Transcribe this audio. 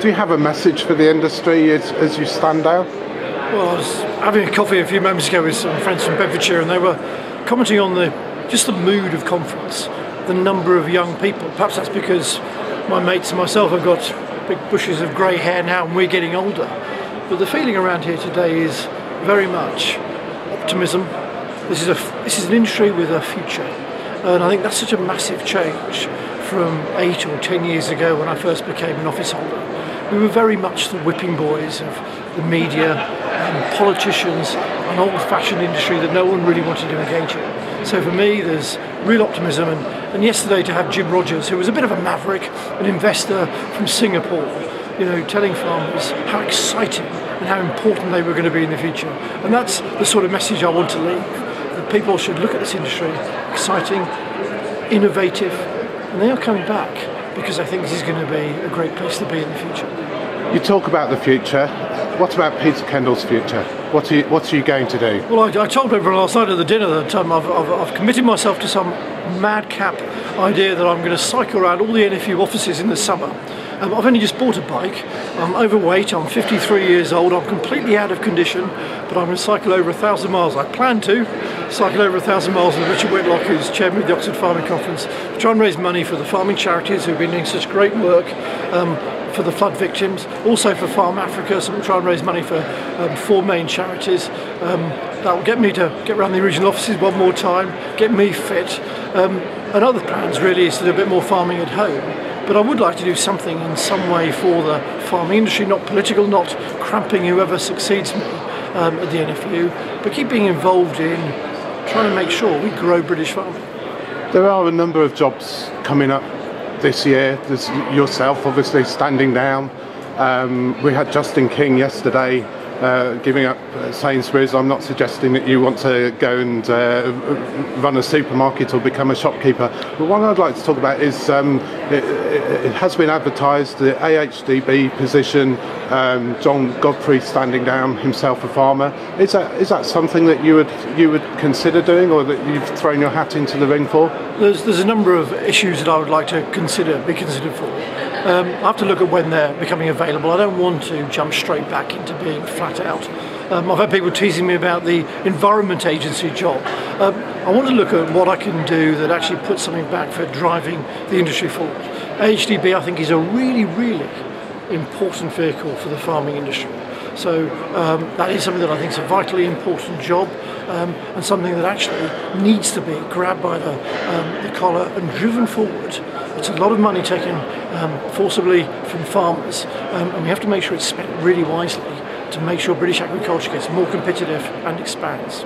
Do you have a message for the industry as you stand down? Well, I was having a coffee a few moments ago with some friends from Bedfordshire, and they were commenting on just the mood of conference, the number of young people. Perhaps that's because my mates and myself have got big bushes of grey hair now and we're getting older. But the feeling around here today is very much optimism. This is an industry with a future, and I think that's such a massive change from 8 or 10 years ago when I first became an office holder. We were very much the whipping boys of the media and politicians, an old-fashioned industry that no one really wanted to engage in. So for me, there's real optimism, and yesterday to have Jim Rogers, who was a bit of a maverick, an investor from Singapore, telling farmers how exciting and how important they were going to be in the future. And that's the sort of message I want to leave, that people should look at this industry, exciting, innovative, and they are coming back because I think this is going to be a great place to be in the future. You talk about the future. What about Peter Kendall's future? What are you going to do? Well, I told everyone last night at the dinner that I've committed myself to some madcap idea that I'm going to cycle around all the NFU offices in the summer. I've only just bought a bike. I'm overweight, I'm 53 years old, I'm completely out of condition, but I'm going to cycle over 1,000 miles. I plan to cycle over 1,000 miles with Richard Whitlock, who's chairman of the Oxford Farming Conference, to try and raise money for the farming charities who've been doing such great work for the flood victims, also for Farm Africa, so we'll try and raise money for 4 main charities. That will get me to get around the regional offices one more time, get me fit, and other plans really is to do a bit more farming at home. But I would like to do something in some way for the farming industry, not political, not cramping whoever succeeds me at the NFU, but keep being involved in trying to make sure we grow British farming. There are a number of jobs coming up this year. There's yourself obviously standing down. We had Justin King yesterday giving up Sainsbury's. I'm not suggesting that you want to go and run a supermarket or become a shopkeeper, but one I'd like to talk about is it has been advertised, the AHDB position, John Godfrey standing down, himself a farmer. Is that something that you would consider doing, or that you've thrown your hat into the ring for? There's a number of issues that I would like to be considered for. I have to look at when they're becoming available. I don't want to jump straight back into being flat out. I've had people teasing me about the Environment Agency job. I want to look at what I can do that actually puts something back for driving the industry forward. AHDB, I think, is a really, really important vehicle for the farming industry. So that is something that I think is a vitally important job, and something that actually needs to be grabbed by the collar and driven forward. It's a lot of money taken forcibly from farmers, and we have to make sure it's spent really wisely to make sure British agriculture gets more competitive and expands.